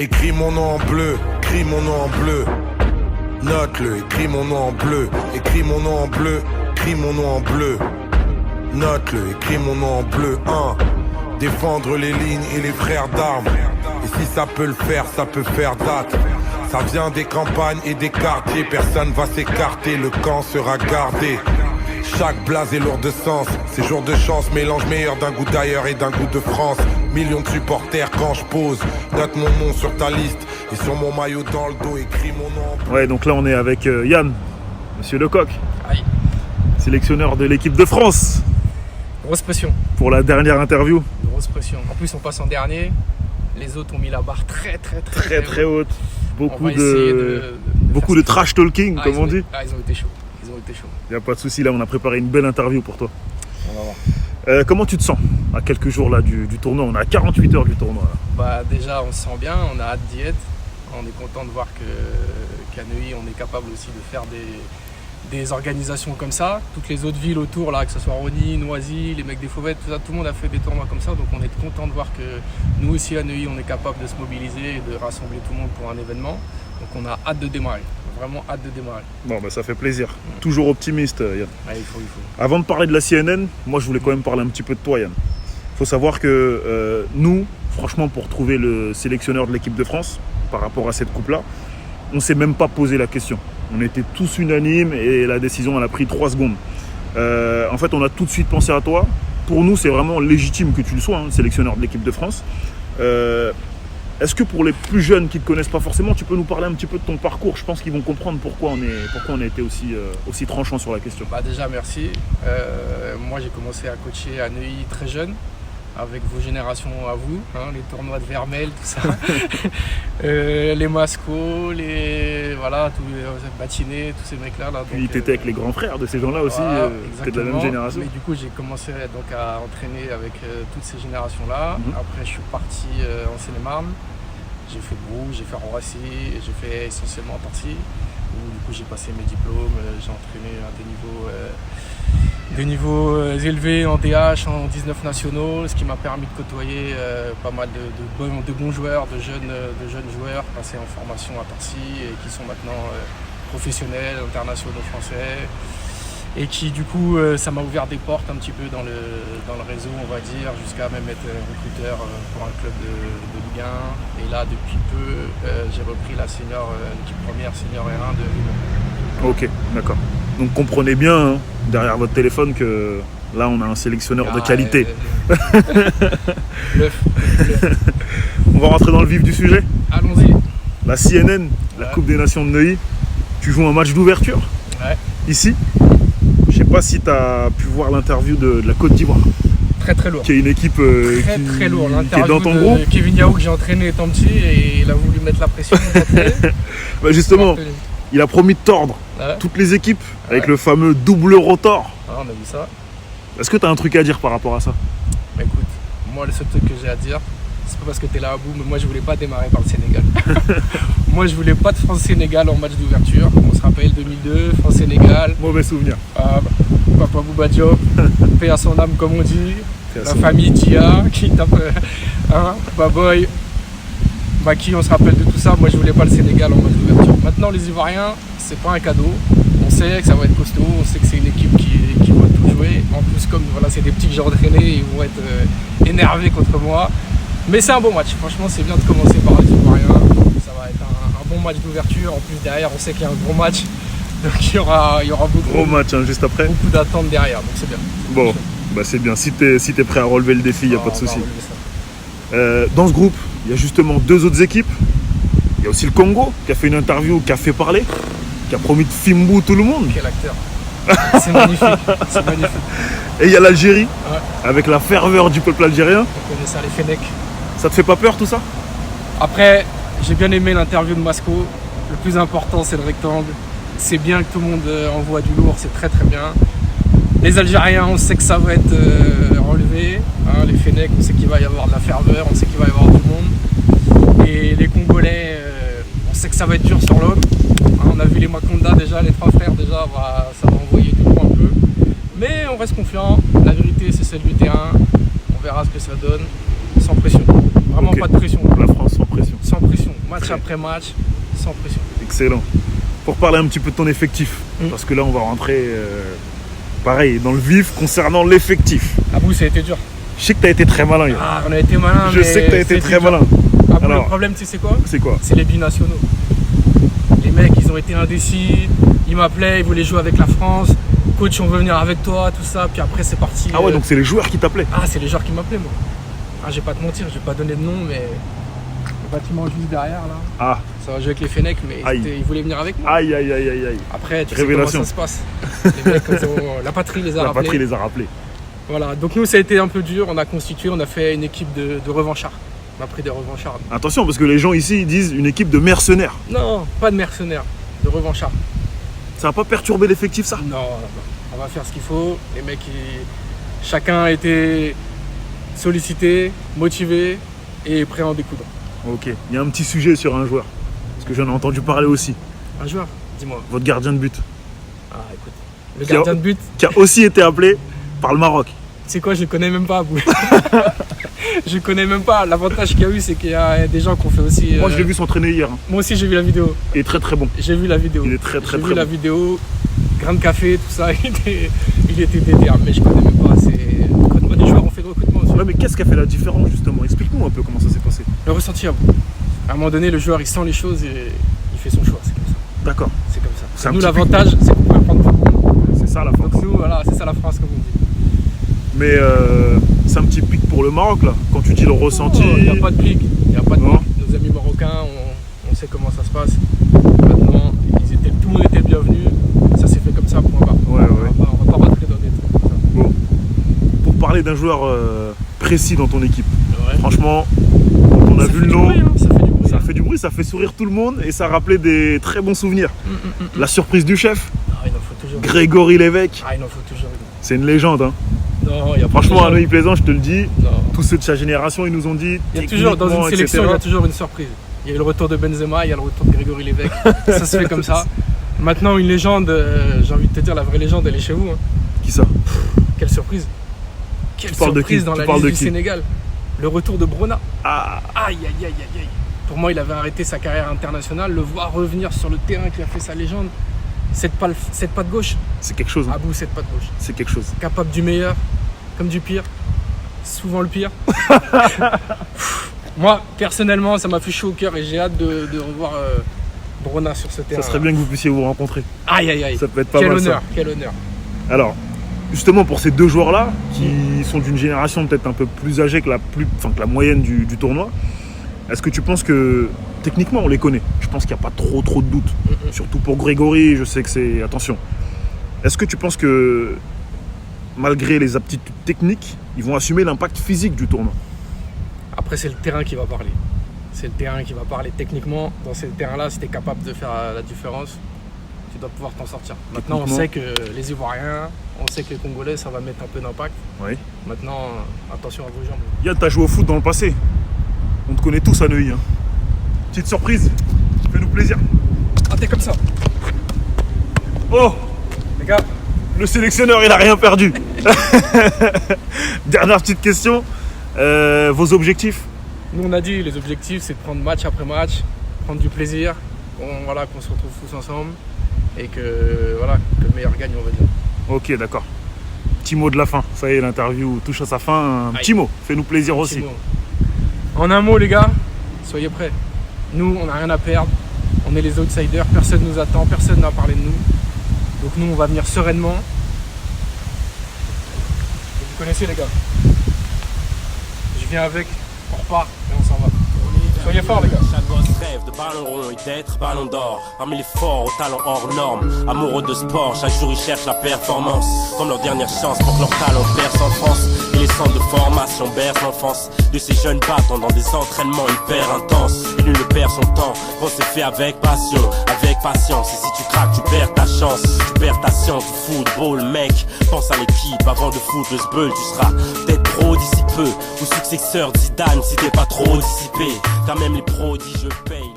Écris mon nom en bleu, écris mon nom en bleu. Note-le, écris mon nom en bleu, écris mon nom en bleu, écris mon nom en bleu. Note-le, écris mon nom en bleu. Défendre les lignes et les frères d'armes. Et si ça peut le faire, ça peut faire date. Ça vient des campagnes et des quartiers. Personne va s'écarter, le camp sera gardé. Chaque blase est lourd de sens. Ces jours de chance, mélange meilleur d'un goût d'ailleurs et d'un goût de France. Millions de supporters quand je pose. Note mon nom sur ta liste. Et sur mon maillot dans le dos, écris mon nom. Ouais, donc là on est avec Yann, Monsieur Lecoq, Aïe. sélectionneur de l'équipe de France. Grosse pression. Pour la dernière interview. Grosse pression. En plus, on passe en dernier. Les autres ont mis la barre très haute. Beaucoup de trash talking, comme on dit. Ils ont été chauds. Il n'y a pas de souci, là on a préparé une belle interview pour toi. On va voir. Comment tu te sens à quelques jours là du tournoi? On est à 48 heures du tournoi. Là. Bah, déjà, on se sent bien, on a hâte d'y être. On est content de voir qu'à Neuilly, on est capable aussi de faire des organisations comme ça. Toutes les autres villes autour, là, que ce soit Rony, Noisy, les mecs des Fauvettes, tout le monde a fait des tournois comme ça. Donc on est content de voir que nous aussi à Neuilly, on est capable de se mobiliser et de rassembler tout le monde pour un événement. Donc on a hâte de démarrer, vraiment hâte de démarrer. Bon, bah, ça fait plaisir. Toujours optimiste, Yann. Ouais, il faut. Avant de parler de la CNN, moi je voulais quand même parler un petit peu de toi, Yann. Il faut savoir que nous, franchement, pour trouver le sélectionneur de l'équipe de France, par rapport à cette coupe-là, on ne s'est même pas posé la question. On était tous unanimes et la décision elle a pris 3 secondes. En fait, on a tout de suite pensé à toi. Pour nous, c'est vraiment légitime que tu le sois, sélectionneur de l'équipe de France. Est-ce que pour les plus jeunes qui ne te connaissent pas forcément, tu peux nous parler un petit peu de ton parcours? Je pense qu'ils vont comprendre pourquoi on a été aussi tranchant sur la question. Bah déjà, merci. Moi, j'ai commencé à coacher à Neuilly très jeune, avec vos générations à vous, les tournois de Vermel, tout ça. Les Masco, les Batiné, tous ces mecs-là. Là, puis tu étais avec les grands frères de ces gens-là aussi, tu es de la même génération. Mais du coup, j'ai commencé donc, à entraîner avec toutes ces générations-là. Après, je suis parti en Seine-et-Marne. J'ai fait Brou, j'ai fait Roissy, j'ai fait essentiellement Torcy. Où du coup, j'ai passé mes diplômes, j'ai entraîné à des niveaux élevés en DH, en 19 nationaux, ce qui m'a permis de côtoyer pas mal de bons joueurs, de jeunes joueurs passés en formation à Torcy et qui sont maintenant professionnels, internationaux français. Et qui du coup, ça m'a ouvert des portes un petit peu dans le réseau, on va dire, jusqu'à même être recruteur pour un club de Ligue 1. Et là, depuis peu, j'ai repris la l'équipe première senior R1 de Lille. Ok, d'accord. Donc comprenez bien derrière votre téléphone que là on a un sélectionneur de qualité. Bluff. On va rentrer dans le vif du sujet. Allons-y. La CNN, la Coupe des Nations de Neuilly, tu joues un match d'ouverture ici. Je sais pas si tu as pu voir l'interview de la Côte d'Ivoire. Très lourd. Qui est une équipe très lourd. Qui est dans ton groupe. Kevin Yao que j'ai entraîné étant petit et il a voulu mettre la pression. Bah justement, il a promis de tordre toutes les équipes avec le fameux double rotor. On a vu ça. Est-ce que tu as un truc à dire par rapport à ça? Bah écoute, moi le seul truc que j'ai à dire, c'est pas parce que t'es là à bout, mais moi je voulais pas démarrer par le Sénégal. Moi je voulais pas de France-Sénégal en match d'ouverture. On se rappelle 2002, France-Sénégal. Mauvais souvenir. Papa Bouba Diop, paix à son âme comme on dit. La famille Dia qui tape Baboy, Maki, on se rappelle de tout ça. Moi je voulais pas le Sénégal en match d'ouverture. Maintenant les Ivoiriens, c'est pas un cadeau. On sait que ça va être costaud, on sait que c'est une équipe qui va tout jouer. En plus, comme c'est des petits que j'ai entraînés, ils vont être énervés contre moi. Mais c'est un bon match, franchement c'est bien de commencer par les Ivoiriens. Ça va être un bon match d'ouverture. En plus derrière, on sait qu'il y a un gros match. Donc il y aura beaucoup, gros match juste après. Beaucoup d'attentes derrière, donc c'est bien. Bon, bah c'est bien. Si t'es prêt à relever le défi, il n'y a pas de souci. Dans ce groupe, il y a justement 2 autres équipes. Il y a aussi le Congo qui a fait une interview, qui a fait parler, qui a promis de Fimbu tout le monde. Quel acteur. C'est magnifique, c'est magnifique. Et il y a l'Algérie, avec la ferveur du peuple algérien. On connaît ça, les Fennecs. Ça te fait pas peur tout ça? Après, j'ai bien aimé l'interview de Masco. Le plus important, c'est le rectangle. C'est bien que tout le monde envoie du lourd, c'est très bien. Les Algériens, on sait que ça va être relevé. Les Fennecs, on sait qu'il va y avoir de la ferveur, on sait qu'il va y avoir du monde. Et les Congolais, on sait que ça va être dur sur l'homme. On a vu les Makonda déjà, les 3 frères déjà, ça va envoyer du lourd un peu. Mais on reste confiant, la vérité c'est celle du terrain. On verra ce que ça donne, sans pression. Vraiment pas de pression. La France sans pression. Sans pression. Match après match, sans pression. Excellent. Pour parler un petit peu de ton effectif, parce que là on va rentrer pareil dans le vif concernant l'effectif. Abou, ça a été dur. Je sais que tu as été très malin. Ah, on a été malin. Je sais que tu as été très malin. Abou, alors, le problème, tu sais quoi? C'est quoi? C'est les binationaux. Les mecs, ils ont été indécis. Ils m'appelaient, ils voulaient jouer avec la France. Coach, on veut venir avec toi, tout ça. Puis après, c'est parti. Ah ouais, donc c'est les joueurs qui t'appelaient? Ah, c'est les joueurs qui m'appelaient, moi. Ah, je vais pas te mentir, je vais pas donner de nom, mais le bâtiment juste derrière, là. Ah. Ça va jouer avec les Fennecs, mais ils voulaient venir avec moi. Aïe, aïe, aïe, aïe, aïe. Après, tu sais comment ça se passe. Les mecs, la patrie les a rappelés. La patrie les a rappelés. Voilà, donc nous, ça a été un peu dur. On a constitué, on a fait une équipe de revanchards. On a pris des revanchards. Attention, parce que les gens ici, ils disent une équipe de mercenaires. Non, pas de mercenaires, de revanchards. Ça n'a pas perturbé l'effectif, ça? Non, on va faire ce qu'il faut. Les mecs, chacun a été sollicité, motivé et prêt à en découdre. Ok, il y a un petit sujet sur un joueur, parce que j'en ai entendu parler aussi. Un joueur? Dis-moi. Votre gardien de but. Ah, écoute, le gardien de but qui a aussi été appelé par le Maroc. Tu sais quoi, je le connais même pas, Abou. Je connais même pas. L'avantage qu'il y a eu, c'est qu'il y a des gens qui ont fait aussi... Moi, je l'ai vu s'entraîner hier. Moi aussi, j'ai vu la vidéo. Il est très très bon. J'ai vu la vidéo. Il est très très bon. J'ai vu la vidéo, grain de café, tout ça. Il était déter, mais je connais même pas. Des joueurs ont fait de recrutement aussi. Ouais, mais qu'est-ce qui a fait la différence, justement? Explique-nous un peu comment ça s'est passé. Le ressenti, Abou. À un moment donné, le joueur, il sent les choses et il fait son choix. C'est comme ça. D'accord. C'est comme ça. Nous, l'avantage, c'est qu'on peut prendre tout le monde. C'est ça la France. Donc nous, voilà, c'est ça la France, comme on dit. Mais c'est un petit pic pour le Maroc, là. Quand tu dis le ressenti... Il n'y a pas de pic. Il n'y a pas de pic. Nos amis marocains, on sait comment ça se passe. Maintenant, tout le monde était bienvenu. Ça s'est fait comme ça, point barre. Ouais, ouais. On va pas rentrer dans des trucs comme ça. Bon. Pour parler d'un joueur précis dans ton équipe, franchement, quand on a vu le nom, ça fait du bruit, ça fait sourire tout le monde et ça rappelait des très bons souvenirs. La surprise du chef, il en faut toujours Grégory Lévesque. Ah, il en faut toujours une. C'est une légende, hein. Non, y a pas franchement, à Neuilly Plaisant, je te le dis, non. Tous ceux de sa génération, ils nous ont dit. Il y a toujours, dans une sélection, il y a toujours une surprise. Il y a eu le retour de Benzema, il y a le retour de Grégory Lévesque. Ça se fait comme ça. Maintenant, une légende, j'ai envie de te dire, la vraie légende, elle est chez vous. Hein. Qui ça? Quelle surprise. Quelle surprise dans la liste du Sénégal. Le retour de Brona. Ah. Aïe, aïe, aïe, aïe, aïe. Pour moi, il avait arrêté sa carrière internationale. Le voir revenir sur le terrain qui a fait sa légende. Cette patte gauche. C'est quelque chose. Hein. Abou, cette patte gauche. C'est quelque chose. Capable du meilleur, comme du pire. Souvent le pire. Moi, personnellement, ça m'a fait chaud au cœur et j'ai hâte de revoir Brona sur ce terrain. Ça serait bien que vous puissiez vous rencontrer. Aïe, aïe, aïe. Ça peut être pas quel mal. Honneur, ça. quel honneur. Alors, justement, pour ces deux joueurs-là, qui sont d'une génération peut-être un peu plus âgée que la moyenne du tournoi, est-ce que tu penses que, techniquement, on les connaît? Je pense qu'il n'y a pas trop de doutes. Surtout pour Grégory, je sais que c'est... Attention. Est-ce que tu penses que, malgré les aptitudes techniques, ils vont assumer l'impact physique du tournoi? Après, c'est le terrain qui va parler. C'est le terrain qui va parler. Techniquement, dans ces terrains-là, si tu es capable de faire la différence, tu dois pouvoir t'en sortir. Maintenant, on sait que les Ivoiriens, on sait que les Congolais, ça va mettre un peu d'impact. Oui. Maintenant, attention à vos jambes. Yann, t'as joué au foot dans le passé. On te connaît tous à Neuilly. Hein. Petite surprise, fais-nous plaisir. Ah, t'es comme ça. Oh, les gars, le sélectionneur, il a rien perdu. Dernière petite question. Vos objectifs? Nous, on a dit, les objectifs, c'est de prendre match après match, prendre du plaisir, qu'on se retrouve tous ensemble et que le meilleur gagne, on va dire. Ok, d'accord. Petit mot de la fin. Ça y est, l'interview touche à sa fin. Un petit mot, fais-nous plaisir aussi. En un mot, les gars, soyez prêts. Nous, on n'a rien à perdre. On est les outsiders, personne ne nous attend, personne n'a parlé de nous. Donc nous, on va venir sereinement. Vous connaissez, les gars. Je viens avec, on repart et on s'en va. Soyez forts, les gars. Chaque gosse rêve de ballon rond et d'être ballon d'or. Parmi les forts aux talents hors normes, amoureux de sport, chaque jour ils cherchent la performance. Comme leur dernière chance pour que leur talent perce en France. Et les centres de formation bercent l'enfance de ces jeunes battants dans des entraînements hyper intenses. Et nul ne perd son temps, on s'est fait avec passion, avec patience. Et si tu craques, tu perds ta chance, tu perds ta science du football, mec. Pense à l'équipe avant de foutre le sbeul, tu seras peut-être pro d'ici peu. Ou successeur Zidane si t'es pas trop dissipé. Car même les prodiges payent.